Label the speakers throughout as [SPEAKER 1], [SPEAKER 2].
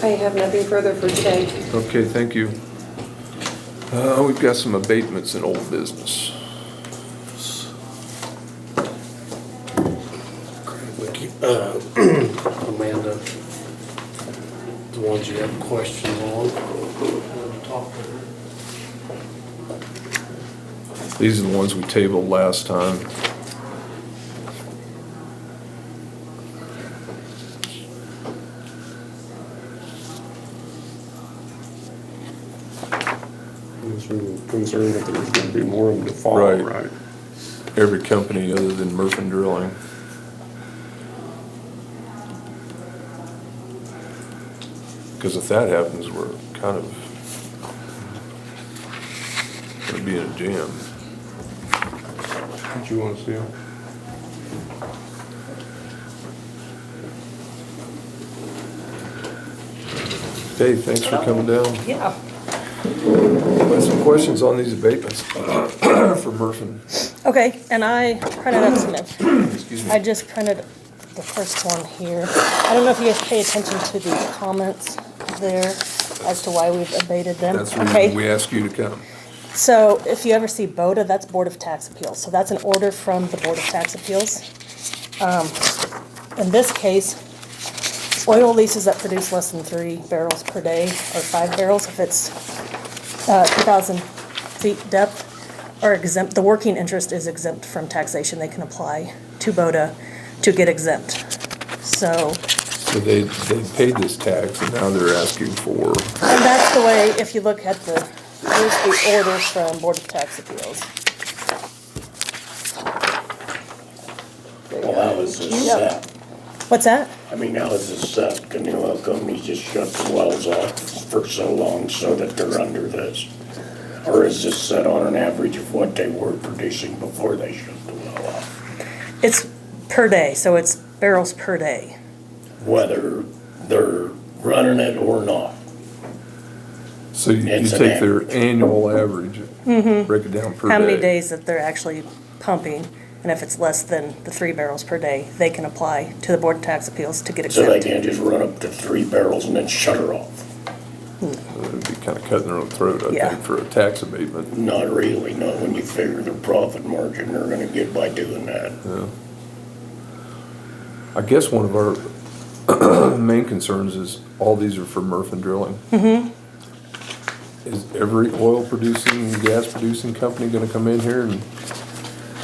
[SPEAKER 1] I have nothing further for today.
[SPEAKER 2] Okay, thank you. We've got some abatements in old business.
[SPEAKER 3] Amanda, the ones you have questions on, talk to her.
[SPEAKER 2] These are the ones we tabled last time.
[SPEAKER 4] Concerned that there's gonna be more of them to follow,
[SPEAKER 2] Right.
[SPEAKER 4] right?
[SPEAKER 2] Every company other than Murphy Drilling. Because if that happens, we're kind of gonna be in a jam.
[SPEAKER 4] What you wanna see?
[SPEAKER 2] Dave, thanks for coming down.
[SPEAKER 1] Yeah.
[SPEAKER 2] Got some questions on these abatements for Murphy.
[SPEAKER 5] Okay, and I printed up some,
[SPEAKER 2] Excuse me.
[SPEAKER 5] I just printed the first one here. I don't know if you guys pay attention to the comments there as to why we've abated them.
[SPEAKER 2] That's the
[SPEAKER 5] Okay.
[SPEAKER 2] reason we ask you to come.
[SPEAKER 5] So if you ever see BOTA, that's Board of Tax Appeals. So that's an order from the Board of Tax Appeals. In this case, oil leases that produce less than 3 barrels per day, or 5 barrels if it's 2,000 feet depth, are exempt. The working interest is exempt from taxation. They can apply to BOTA to get exempt. So,
[SPEAKER 2] So they paid this tax and now they're asking for,
[SPEAKER 5] and that's the way, if you look at the, here's the order from Board of Tax Appeals.
[SPEAKER 6] Well, how is this
[SPEAKER 5] Yep.
[SPEAKER 6] set?
[SPEAKER 5] What's that?
[SPEAKER 6] I mean, how is this set? Can the oil companies just shut the wells off for so long so that they're under this? Or is this set on an average of what they were producing before they shut the well off?
[SPEAKER 5] It's per day, so it's barrels per day.
[SPEAKER 6] Whether they're running it or not?
[SPEAKER 2] so you
[SPEAKER 6] It's an
[SPEAKER 2] take their
[SPEAKER 6] average.
[SPEAKER 2] annual average, break it down per day.
[SPEAKER 5] How many days that they're actually pumping, and if it's less than the 3 barrels per day, they can apply to the Board of Tax Appeals to get
[SPEAKER 6] So they
[SPEAKER 5] exempt.
[SPEAKER 6] can't just run up to 3 barrels and then shut her off?
[SPEAKER 2] It'd be kind of cutting their own throat, I
[SPEAKER 5] Yeah.
[SPEAKER 2] think, for a tax abatement.
[SPEAKER 6] Not really, not when you figure their profit margin they're gonna get by doing that.
[SPEAKER 2] I guess one of our main concerns is all these are for Murphy Drilling. Is every oil producing, gas producing company gonna come in here and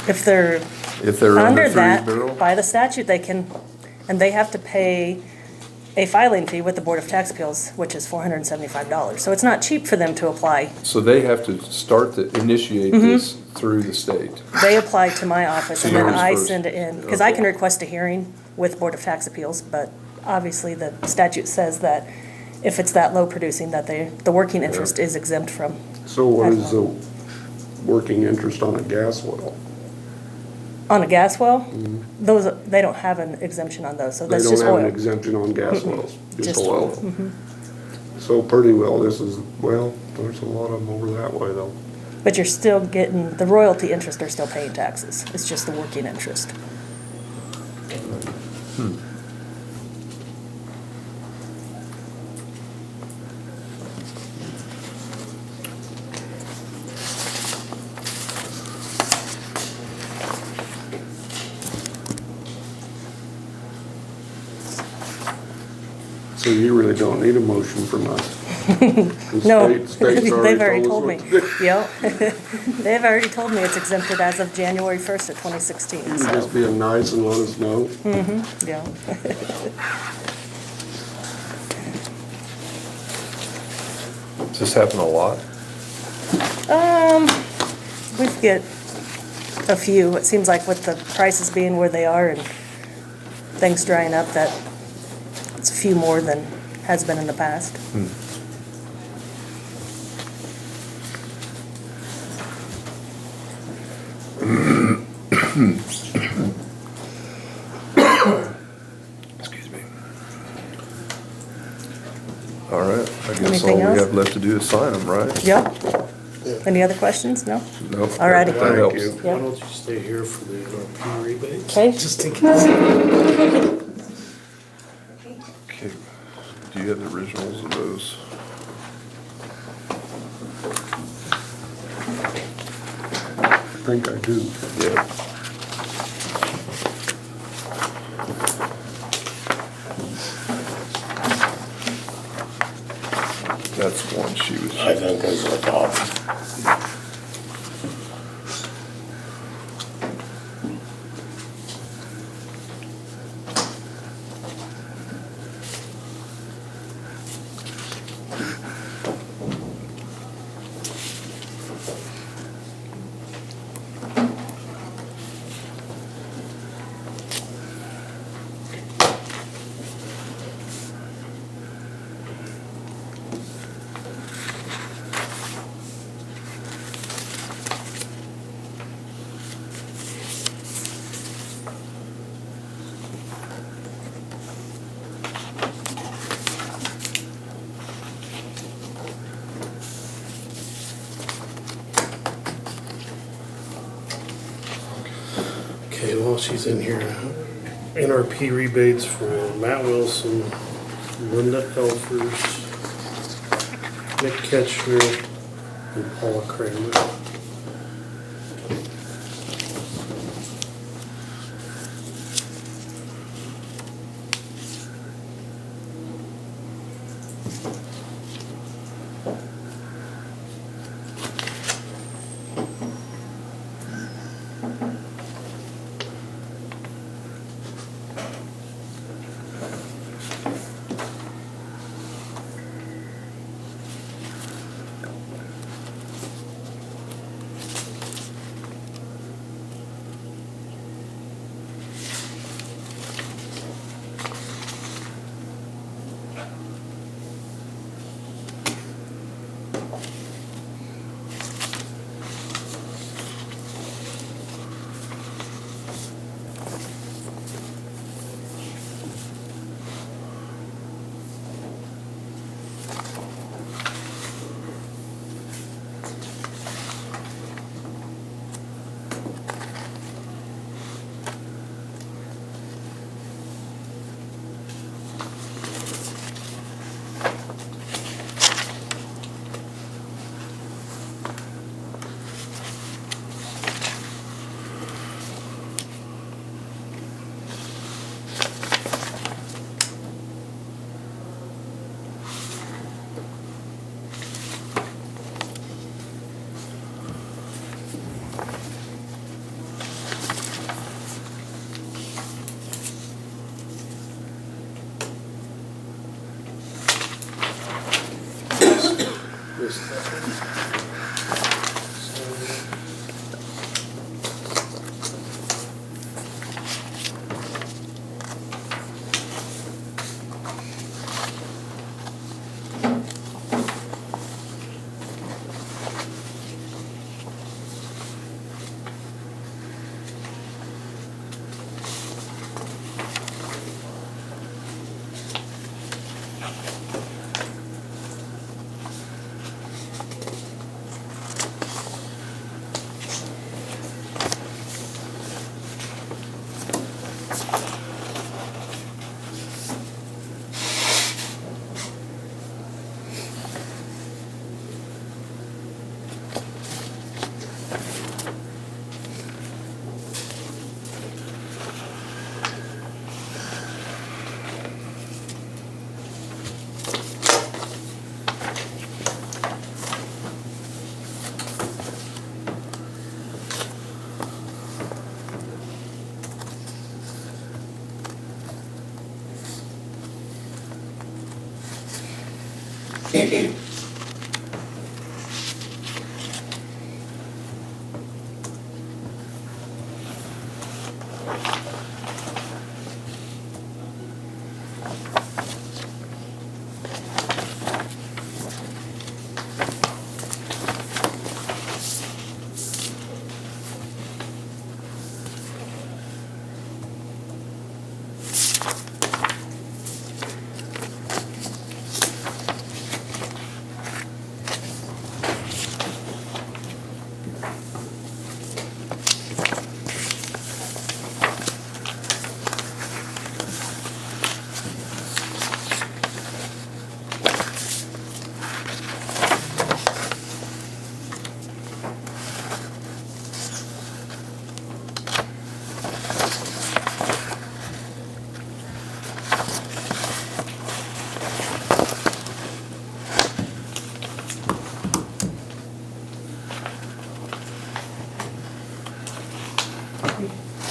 [SPEAKER 5] If they're
[SPEAKER 2] if they're under
[SPEAKER 5] under
[SPEAKER 2] 3
[SPEAKER 5] that,
[SPEAKER 2] barrel?
[SPEAKER 5] by the statute, they can, and they have to pay a filing fee with the Board of Tax Appeals, which is $475. So it's not cheap for them to apply.
[SPEAKER 2] So they have to start to initiate this through the state.
[SPEAKER 5] They apply to my office, and then
[SPEAKER 2] Yours
[SPEAKER 5] I
[SPEAKER 2] first.
[SPEAKER 5] send it in, because I can
[SPEAKER 2] Okay.
[SPEAKER 5] request a hearing with Board of Tax Appeals, but obviously the statute says that if it's that low producing, that the working interest is exempt from.
[SPEAKER 4] So what is the working interest on a gas well?
[SPEAKER 5] On a gas well, those, they don't have an exemption on those, so
[SPEAKER 4] Mm-hmm. They
[SPEAKER 5] that's
[SPEAKER 4] don't
[SPEAKER 5] just
[SPEAKER 4] have an
[SPEAKER 5] oil.
[SPEAKER 4] exemption on gas wells, just
[SPEAKER 5] Just
[SPEAKER 4] oil. So pretty well, this is, well, there's a lot of them over that way though.
[SPEAKER 5] But you're still getting, the royalty interest, they're still paying taxes. It's just the working interest.
[SPEAKER 4] So you really don't need a motion from us. The
[SPEAKER 5] No,
[SPEAKER 4] state's
[SPEAKER 5] they've already told
[SPEAKER 4] us
[SPEAKER 5] me.
[SPEAKER 4] what to do.
[SPEAKER 5] Yep. They've already told me it's exempted as of January 1st of 2016,
[SPEAKER 4] You
[SPEAKER 5] so,
[SPEAKER 4] just being nice and let us know.
[SPEAKER 5] yeah.
[SPEAKER 2] Does this happen a lot?
[SPEAKER 5] We get a few. It seems like with the prices being where they are and things drying up, that it's a few more than has been in the past.
[SPEAKER 2] Excuse me. All right, I guess all
[SPEAKER 5] Anything
[SPEAKER 2] we
[SPEAKER 5] else?
[SPEAKER 2] have left to do is sign them, right?
[SPEAKER 5] Yep. Any other questions? No?
[SPEAKER 2] Nope.
[SPEAKER 5] Alrighty.
[SPEAKER 2] That
[SPEAKER 4] Thank
[SPEAKER 2] helps.
[SPEAKER 4] you.
[SPEAKER 3] Why
[SPEAKER 5] Yep.
[SPEAKER 3] don't you stay here for the MRP rebates?
[SPEAKER 5] Okay.
[SPEAKER 3] Just in case.
[SPEAKER 2] Okay. Do you have the originals of those?
[SPEAKER 4] I think I do.
[SPEAKER 2] Yeah. That's the one she was.
[SPEAKER 6] I think is the top.
[SPEAKER 3] Okay, well, she's in here. NRP rebates for Matt Wilson, Linda Elfers, Nick Ketchner, and Paula Kramer.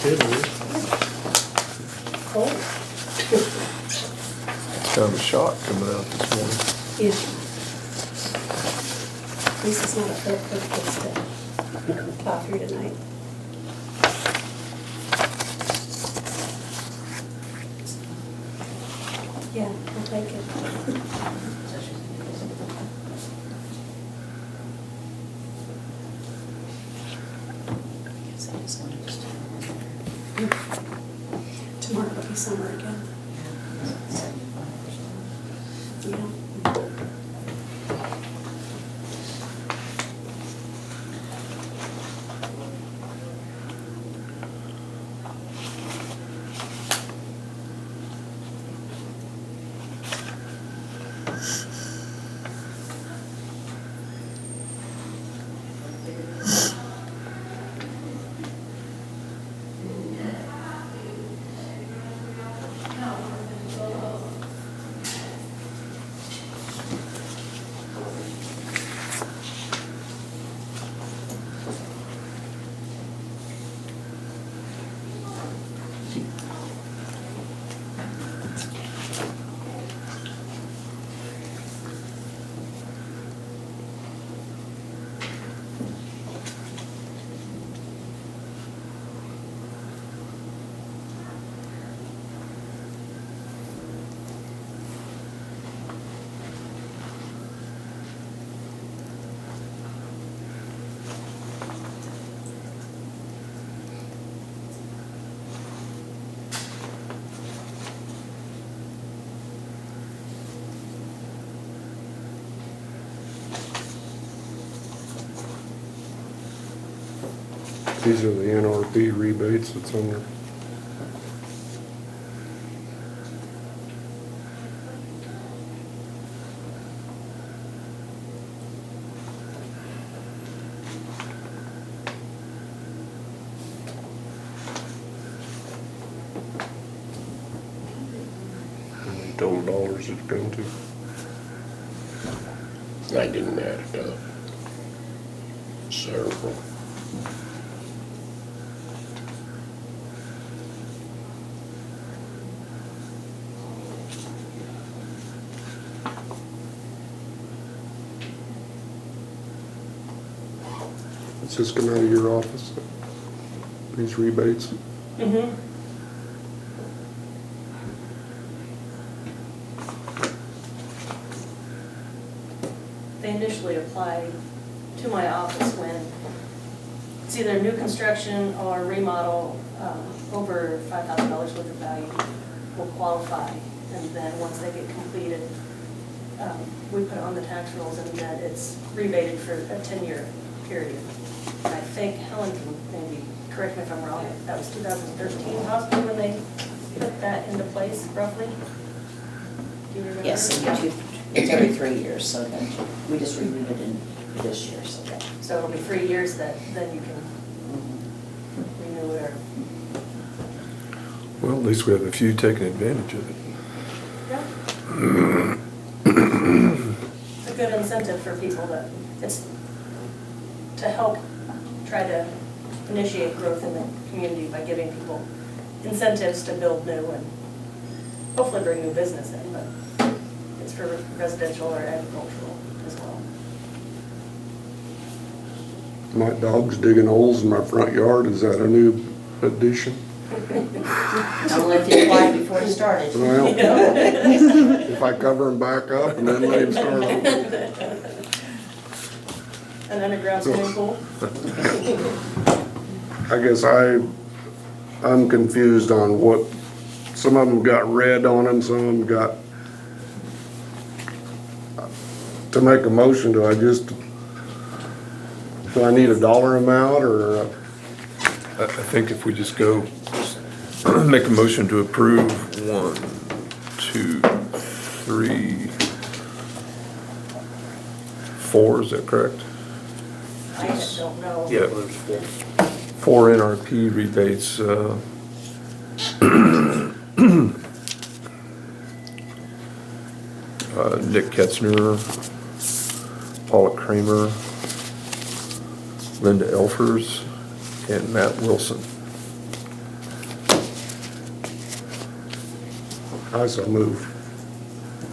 [SPEAKER 3] Did we?
[SPEAKER 1] Oh,
[SPEAKER 2] It's kind of a shock coming out this morning.
[SPEAKER 1] yeah. At least it's not a perfect place to plow through tonight. Yeah, I'll take it. Tomorrow will be summer again. Yeah.
[SPEAKER 4] These are the NRP rebates that's on there. How many total dollars it's going to?
[SPEAKER 6] I didn't add it up. Several.
[SPEAKER 4] It's just coming out of your office, these rebates.
[SPEAKER 5] Mm-hmm. They initially apply to my office when it's either new construction or remodel, over $5,000 worth of value will qualify. And then once they get completed, we put it on the tax rolls and then it's rebated for a 10-year period. And I think Helen can maybe correct me if I'm wrong, that was 2013 possibly when they put that into place roughly? Do you remember?
[SPEAKER 7] Yes, it's every 3 years, so then we just renewed it in this year, so that.
[SPEAKER 5] So it'll be 3 years that then you can renew it or.
[SPEAKER 2] Well, at least we have a few taking advantage of it.
[SPEAKER 5] It's a good incentive for people that, it's to help try to initiate growth in the community by giving people incentives to build new and hopefully bring new business in, but it's for residential or agricultural as well.
[SPEAKER 4] My dog's digging holes in my front yard, is that a new addition?
[SPEAKER 7] I'll let you apply before it started.
[SPEAKER 4] Well, if I cover him back up and then let him start.
[SPEAKER 5] An underground swimming pool?
[SPEAKER 4] I guess I'm confused on what, some of them got red on them, some of them got, to make a motion, do I need a dollar amount or?
[SPEAKER 2] I think if we just go, make a motion to approve 1, 2, 3, 4, is that correct?
[SPEAKER 5] I don't know.
[SPEAKER 2] Yeah.
[SPEAKER 3] There's four.
[SPEAKER 2] 4 NRP rebates, Nick Ketzner, Paula Kramer, Linda Elfers, and Matt Wilson.
[SPEAKER 4] I so move.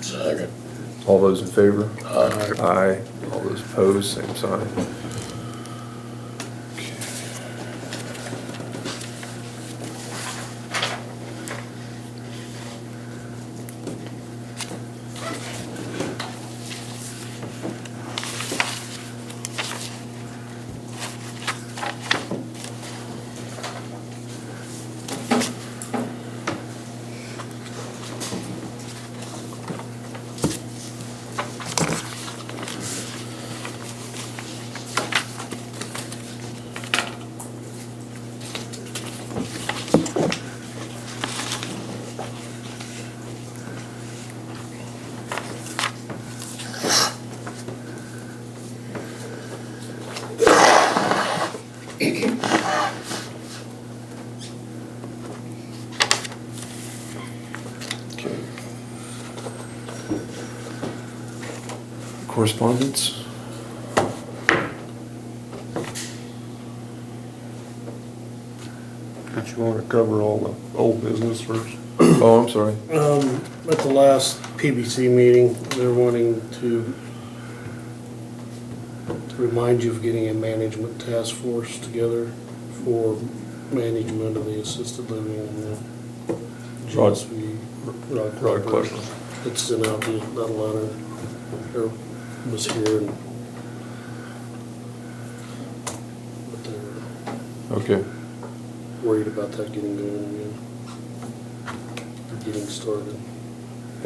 [SPEAKER 6] Second.
[SPEAKER 2] All those in favor? Aye. All those opposed, same sign. Okay. Correspondence?
[SPEAKER 4] Did you wanna cover all the old business first?
[SPEAKER 2] Oh, I'm sorry.
[SPEAKER 3] At the last PBC meeting, they're wanting to remind you of getting a management task force together for management of the assisted living and the
[SPEAKER 2] Rod-
[SPEAKER 3] GSV.
[SPEAKER 2] Rod Clever.
[SPEAKER 3] It's sent out that letter, or was here and. But they're
[SPEAKER 2] Okay.
[SPEAKER 3] worried about that getting going again. Or getting started.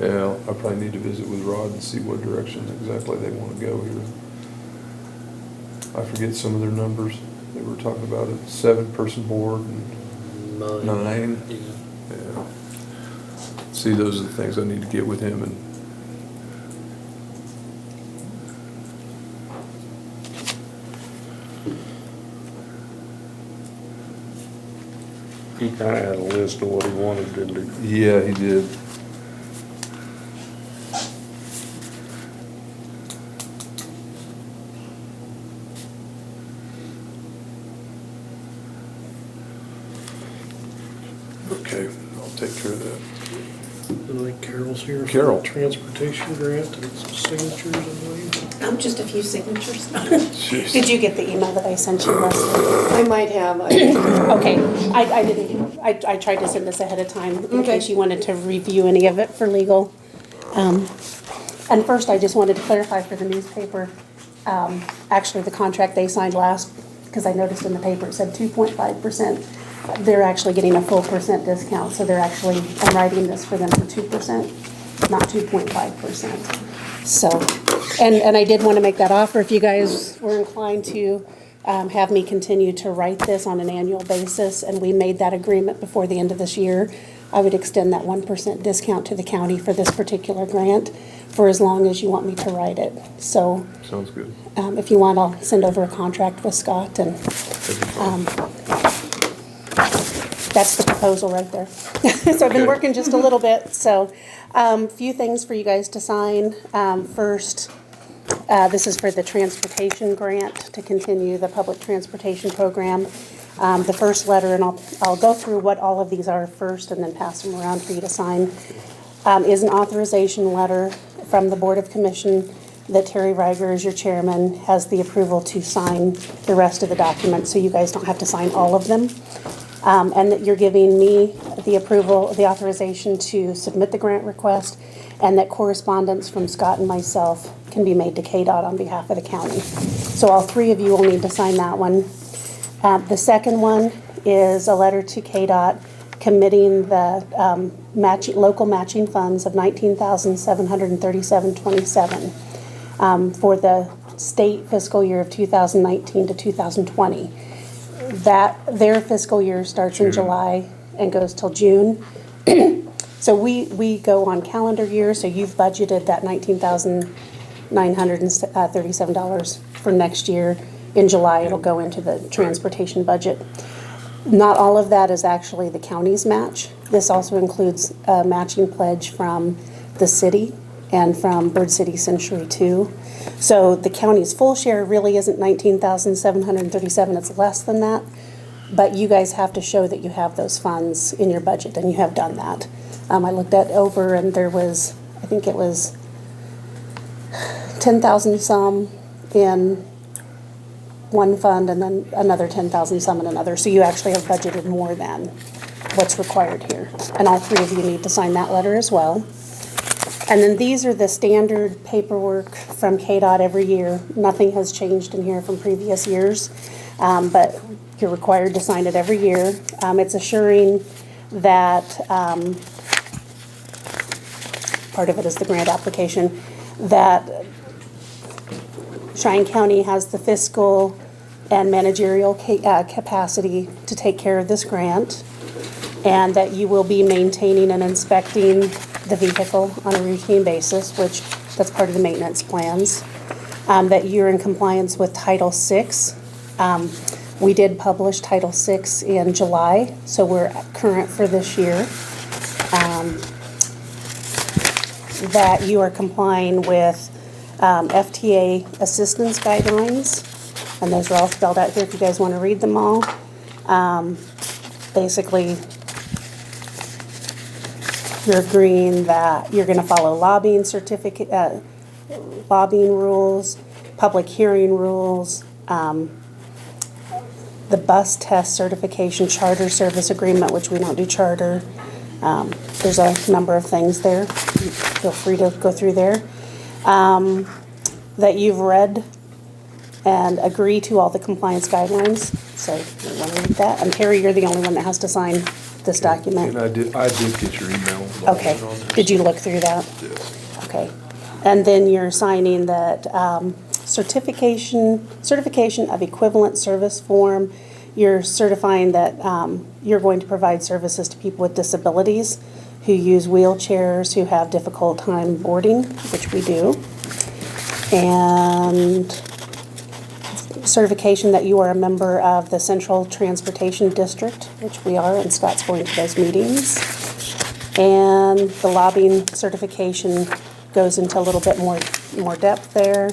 [SPEAKER 2] Yeah, I probably need to visit with Rod and see what direction exactly they want to go here. I forget some of their numbers. They were talking about a 7-person board and 9.
[SPEAKER 3] Yeah.
[SPEAKER 2] Yeah. See, those are the things I need to get with him and.
[SPEAKER 4] He kinda had a list of what he wanted, didn't he?
[SPEAKER 2] Yeah, he did. Okay, I'll take care of that.
[SPEAKER 3] And I think Carol's here. for
[SPEAKER 2] Carol.
[SPEAKER 3] the Transportation grant and some signatures, I believe.
[SPEAKER 1] Just a few signatures.
[SPEAKER 2] Jeez.
[SPEAKER 5] Did you get the email that I sent you last week?
[SPEAKER 1] I might have.
[SPEAKER 5] Okay, I didn't, I tried to send this ahead of time in
[SPEAKER 1] Okay.
[SPEAKER 5] case you wanted to review any of it for legal. And first, I just wanted to clarify for the newspaper, actually, the contract they signed last, because I noticed in the paper it said 2.5%. They're actually getting a full percent discount, so they're actually, I'm writing this for them for 2%, not 2.5%. So, and I did want to make that offer if you guys were inclined to have me continue to write this on an annual basis, and we made that agreement before the end of this year. I would extend that 1% discount to the county for this particular grant for as long as you want me to write it. So
[SPEAKER 2] Sounds good.
[SPEAKER 5] if you want, I'll send over a contract with Scott, and that's the proposal right there. So I've been
[SPEAKER 2] Okay.
[SPEAKER 5] working just a little bit, so few things for you guys to sign. First, this is for the transportation grant to continue the public transportation program. The first letter, and I'll go through what all of these are first and then pass them around for you to sign, is an authorization letter from the Board of Commission that Terry Reiger, as your chairman, has the approval to sign the rest of the documents, so you guys don't have to sign all of them. And that you're giving me the approval, the authorization to submit the grant request, and that correspondence from Scott and myself can be made to KDOT on behalf of the county. So all three of you will need to sign that one. The second one is a letter to KDOT committing the local matching funds of $19,737.27 for the state fiscal year of 2019 to 2020. That their fiscal year starts in July and goes till June. So we go on calendar year, so you've budgeted that $19,937 for next year. In July, it'll go into the transportation budget. Not all of that is actually the county's match. This also includes a matching pledge from the city and from Bird City Century 2. So the county's full share really isn't $19,737, it's less than that. But you guys have to show that you have those funds in your budget, and you have done that.
[SPEAKER 8] I looked at over and there was, I think it was 10,000 some in one fund and then another 10,000 some in another. So you actually have budgeted more than what's required here. And all three of you need to sign that letter as well. And then these are the standard paperwork from KDOT every year. Nothing has changed in here from previous years, but you're required to sign it every year. It's assuring that, part of it is the grant application, that Cheyenne County has the fiscal and managerial capacity to take care of this grant, and that you will be maintaining and inspecting the vehicle on a routine basis, which that's part of the maintenance plans, that you're in compliance with Title VI. We did publish Title VI in July, so we're current for this year. That you are complying with FTA assistance guidelines, and those are all spelled out here if you guys want to read them all. Basically, you're agreeing that you're going to follow lobbying rules, public hearing rules, the bus test certification, charter service agreement, which we don't do charter. There's a number of things there. Feel free to go through there. That you've read and agree to all the compliance guidelines. So you want to read that. And Terry, you're the only one that has to sign this document.
[SPEAKER 2] And I did get your email. with all
[SPEAKER 8] Okay.
[SPEAKER 2] that on there.
[SPEAKER 8] Did you look through that?
[SPEAKER 2] Yes.
[SPEAKER 8] Okay. And then you're signing that certification of equivalent service form. You're certifying that you're going to provide services to people with disabilities who use wheelchairs, who have difficult time boarding, which we do. And certification that you are a member of the Central Transportation District, which we are, and Scott's going to those meetings. And the lobbying certification goes into a little bit more depth there.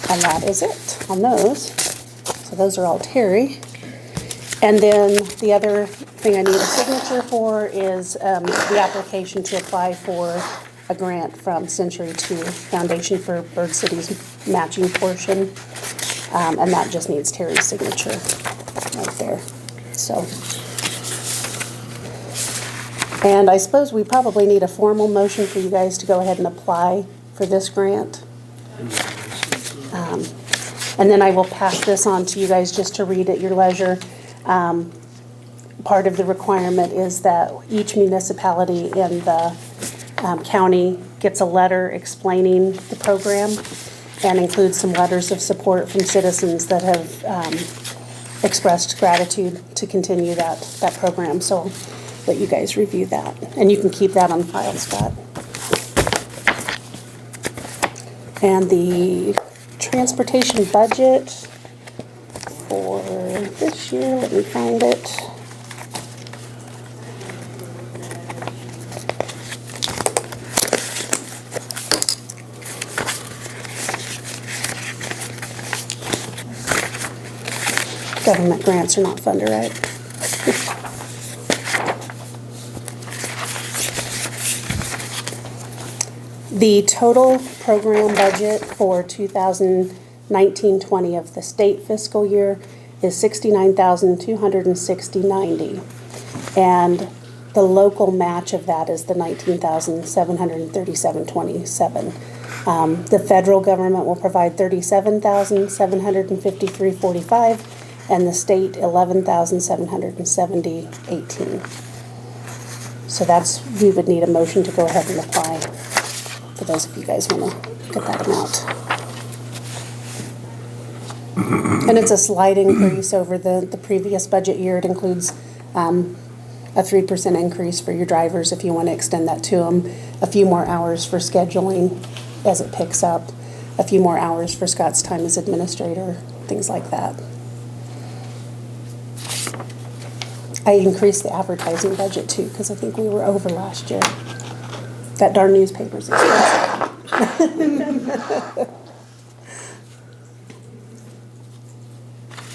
[SPEAKER 8] And that is it on those. So those are all Terry. And then the other thing I need a signature for is the application to apply for a grant from Century 2 Foundation for Bird City's matching portion. And that just needs Terry's signature right there. So. And I suppose we probably need a formal motion for you guys to go ahead and apply for this grant. And then I will pass this on to you guys just to read at your leisure. Part of the requirement is that each municipality in the county gets a letter explaining the program and includes some letters of support from citizens that have expressed gratitude to continue that program. So let you guys review that. And you can keep that on file, Scott. And the transportation budget for this year, let me find it. Government grants are not funded, right? The total program budget for 2019-20 of the state fiscal year is $69,260.90. And the local match of that is the $19,737.27. The federal government will provide $37,753.45, and the state $11,770.18. So we would need a motion to go ahead and apply for those of you guys want to get that amount. And it's a slight increase over the previous budget year. It includes a 3% increase for your drivers if you want to extend that to them, a few more hours for scheduling as it picks up, a few more hours for Scott's time as administrator, things like that. I increased the advertising budget too because I think we were over last year. That darn newspaper's expensive.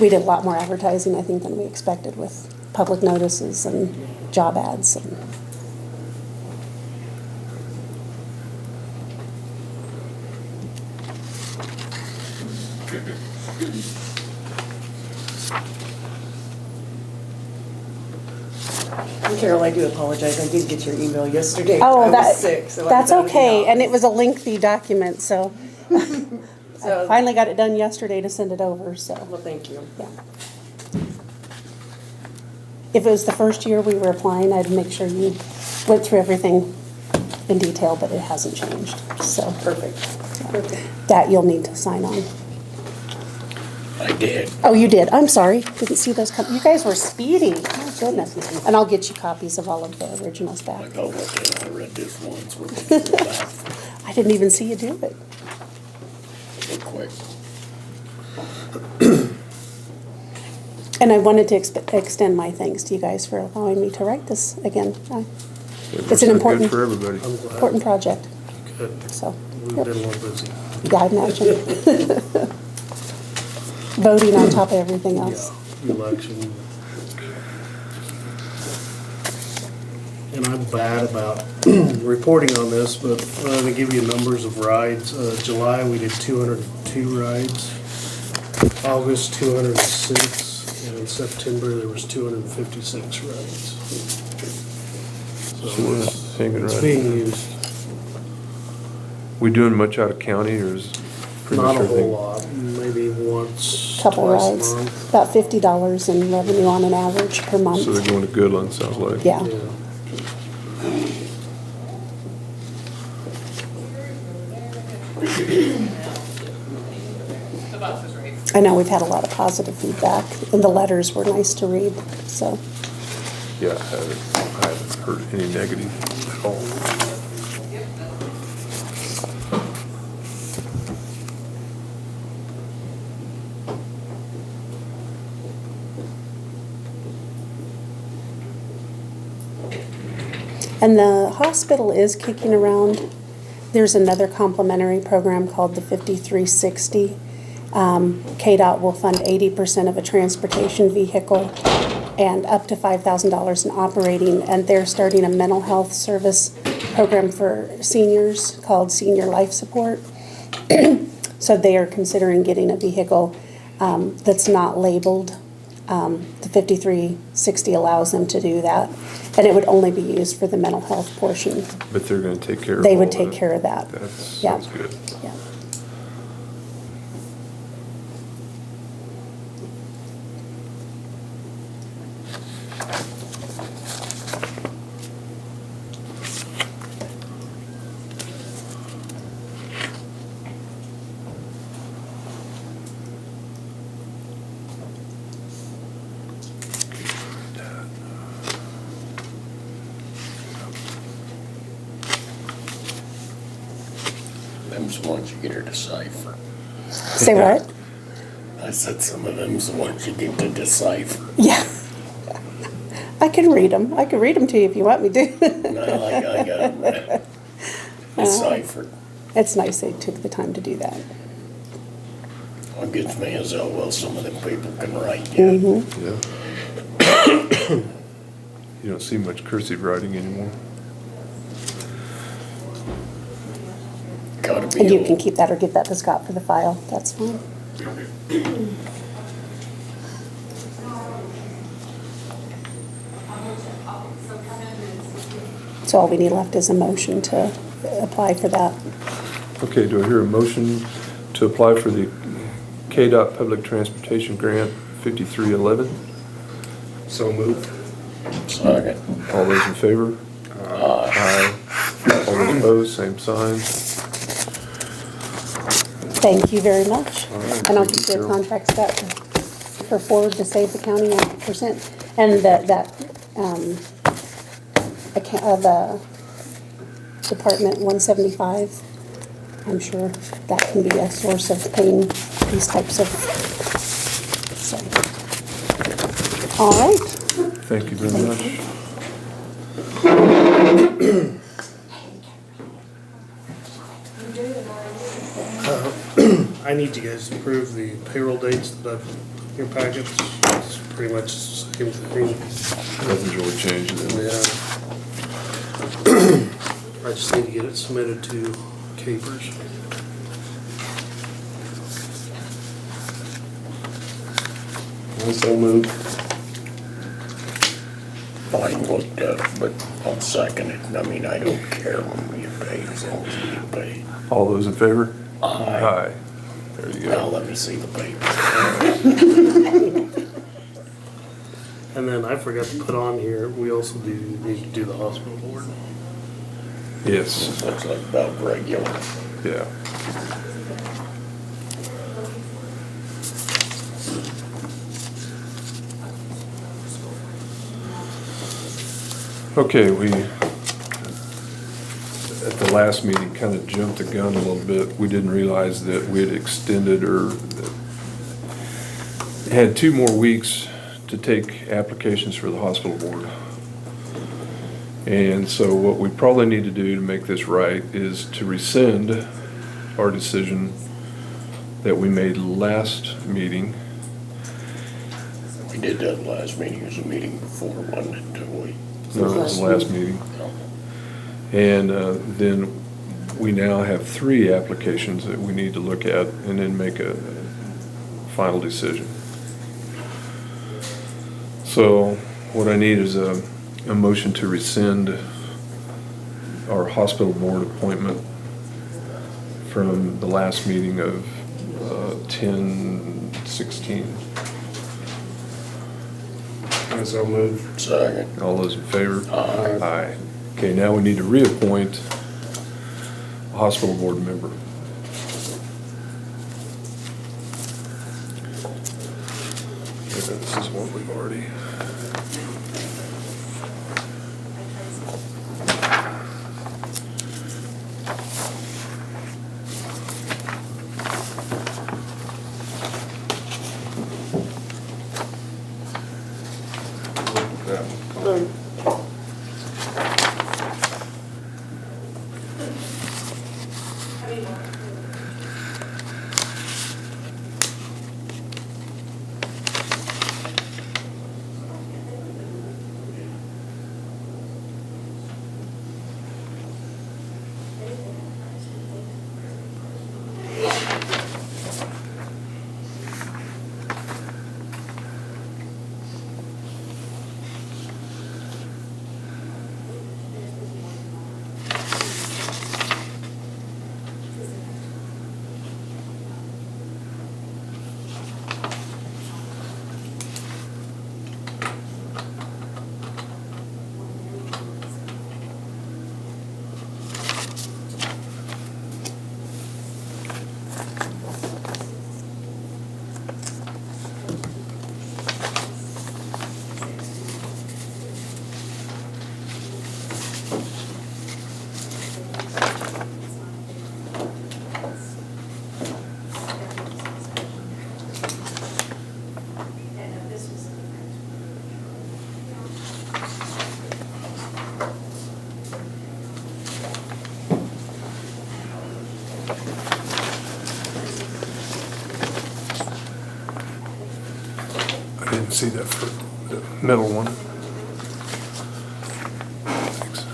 [SPEAKER 8] We did a lot more advertising, I think, than we expected with public notices and job ads and.
[SPEAKER 1] Carol, I do apologize. I did get your email yesterday.
[SPEAKER 8] Oh,
[SPEAKER 1] I
[SPEAKER 8] that,
[SPEAKER 1] was sick, so I
[SPEAKER 8] that's
[SPEAKER 1] was out of the
[SPEAKER 8] okay, and it
[SPEAKER 1] office.
[SPEAKER 8] was a lengthy document, so I
[SPEAKER 1] So,
[SPEAKER 8] finally got it done yesterday to send it over, so,
[SPEAKER 1] well, thank you.
[SPEAKER 8] yeah. If it was the first year we were applying, I'd make sure you went through everything in detail, but it hasn't changed, so.
[SPEAKER 1] Perfect. Perfect.
[SPEAKER 8] That you'll need to sign on.
[SPEAKER 6] I did.
[SPEAKER 8] Oh, you did, I'm sorry, didn't see those come, you guys were speedy, my goodness. And I'll get you copies of all of the originals back.
[SPEAKER 6] Like, oh, okay, I read this once, we're looking for that
[SPEAKER 8] I didn't even see you do it.
[SPEAKER 6] real quick.
[SPEAKER 8] And I wanted to extend my thanks to you guys for allowing me to write this again. It's an
[SPEAKER 2] Good
[SPEAKER 8] important,
[SPEAKER 2] for everybody.
[SPEAKER 3] I'm glad.
[SPEAKER 8] important project,
[SPEAKER 3] Good.
[SPEAKER 8] so.
[SPEAKER 3] We've
[SPEAKER 8] yep.
[SPEAKER 3] been a little busy.
[SPEAKER 8] Yeah, I imagine. Voting on top of everything else.
[SPEAKER 3] Yeah, election. And I'm bad about reporting on this, but to give you numbers of rides, July, we did 202 rides. August, 206, and in September, there was 256 rides.
[SPEAKER 2] So we're hanging
[SPEAKER 3] It's
[SPEAKER 2] right.
[SPEAKER 3] being used,
[SPEAKER 2] We doing much out of county, or is pretty much
[SPEAKER 3] not a
[SPEAKER 2] everything?
[SPEAKER 3] whole lot, maybe once,
[SPEAKER 8] Couple
[SPEAKER 3] twice a
[SPEAKER 8] rides,
[SPEAKER 3] month.
[SPEAKER 8] about $50 in revenue on an average per month.
[SPEAKER 2] So they're going to Goodland, sounds like.
[SPEAKER 8] Yeah,
[SPEAKER 3] Yeah.
[SPEAKER 8] I know we've had a lot of positive feedback, and the letters were nice to read, so.
[SPEAKER 2] Yeah, I haven't heard any negative at all.
[SPEAKER 8] And the hospital is kicking around. There's another complimentary program called the 5360. KDOT will fund 80% of a transportation vehicle and up to $5,000 in operating. And they're starting a mental health service program for seniors called Senior Life Support. So they are considering getting a vehicle that's not labeled. The 5360 allows them to do that. And it would only be used for the mental health portion.
[SPEAKER 2] But they're gonna take care of
[SPEAKER 8] They
[SPEAKER 2] all
[SPEAKER 8] would take
[SPEAKER 2] that.
[SPEAKER 8] care of that.
[SPEAKER 2] That
[SPEAKER 8] Yeah.
[SPEAKER 2] sounds good.
[SPEAKER 8] Yeah.
[SPEAKER 6] Them's the ones you get her to decipher.
[SPEAKER 8] Say what?
[SPEAKER 6] I said some of them's the ones you get to decipher.
[SPEAKER 8] Yeah. I can read them. I can read them to you if you want me to.
[SPEAKER 6] No, I got it deciphered.
[SPEAKER 8] It's nice they took the time to do that.
[SPEAKER 6] What gets me is, oh, well, some of them people can write, yeah.
[SPEAKER 8] Mm-hmm.
[SPEAKER 2] Yeah. You don't see much cursive writing anymore.
[SPEAKER 6] Gotta be
[SPEAKER 8] And you can
[SPEAKER 6] old.
[SPEAKER 8] keep that or give that to Scott for the file. That's fine. So all we need left is a motion to apply for that.
[SPEAKER 2] Okay, do I hear a motion to apply for the KDOT Public Transportation Grant 5311?
[SPEAKER 4] So moved.
[SPEAKER 6] Second.
[SPEAKER 2] All those in favor? Aye. All those opposed, same sign.
[SPEAKER 8] Thank you very much.
[SPEAKER 2] All right,
[SPEAKER 8] And I'll
[SPEAKER 2] thank
[SPEAKER 8] get
[SPEAKER 2] you,
[SPEAKER 8] you a
[SPEAKER 2] Carol.
[SPEAKER 8] contract, Scott, for Ford to save the county 100%. And the Department 175, I'm sure that can be a source of paying these types of, so. All right,
[SPEAKER 2] Thank you very much.
[SPEAKER 3] I need you guys to approve the payroll dates that I've your packets. It's pretty much the same thing.
[SPEAKER 2] Nothing's really changed then.
[SPEAKER 3] Yeah. I just need to get it submitted to Capers.
[SPEAKER 4] I so moved.
[SPEAKER 6] Mine looked up, but I'll second it. I mean, I don't care when we get paid, as long as we get paid.
[SPEAKER 2] All those in favor?
[SPEAKER 6] Aye.
[SPEAKER 2] Aye. There you
[SPEAKER 6] Now
[SPEAKER 2] go.
[SPEAKER 6] let me see the paper.
[SPEAKER 3] And then I forgot to put on here, we also need to do the hospital board.
[SPEAKER 2] Yes,
[SPEAKER 6] Looks like about regular.
[SPEAKER 2] yeah. Okay, we, at the last meeting, kind of jumped the gun a little bit. We didn't realize that we had extended or had 2 more weeks to take applications for the hospital board. And so what we probably need to do to make this right is to rescind our decision that we made last meeting.
[SPEAKER 6] We did that last meeting, it was a meeting before, wasn't it, didn't we?
[SPEAKER 2] No, it was the last meeting.
[SPEAKER 6] No.
[SPEAKER 2] And then we now have 3 applications that we need to look at and then make a final decision. So what I need is a motion to rescind our hospital board appointment from the last meeting of 10/16.
[SPEAKER 4] I so moved.
[SPEAKER 6] Second.
[SPEAKER 2] All those in favor?
[SPEAKER 6] Aye.
[SPEAKER 2] Aye. Okay, now we need to reappoint a hospital board member. This is what we've already. That one. I didn't see that for the middle one. Thanks.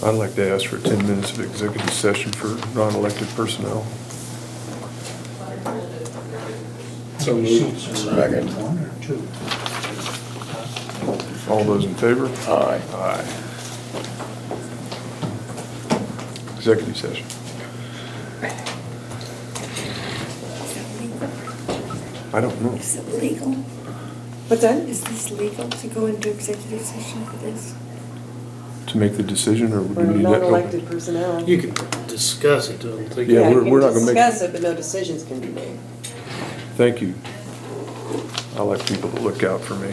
[SPEAKER 2] I'd like to ask for 10 minutes of executive session for non-elected personnel.
[SPEAKER 4] So moved.
[SPEAKER 6] Second.
[SPEAKER 1] One or two?
[SPEAKER 2] All those in favor?
[SPEAKER 6] Aye.
[SPEAKER 2] Aye. Executive session. I don't know.
[SPEAKER 1] Is it legal?
[SPEAKER 9] What's that?
[SPEAKER 1] Is this legal to go into executive session for this?
[SPEAKER 2] To make the decision, or
[SPEAKER 9] For
[SPEAKER 2] do we need that?
[SPEAKER 9] non-elected personnel.
[SPEAKER 3] You can discuss it, don't think.
[SPEAKER 2] Yeah,
[SPEAKER 9] you
[SPEAKER 2] we're
[SPEAKER 9] can
[SPEAKER 2] not gonna make-
[SPEAKER 9] discuss it, but no decisions can be made.
[SPEAKER 2] Thank you. I like people that look out for me.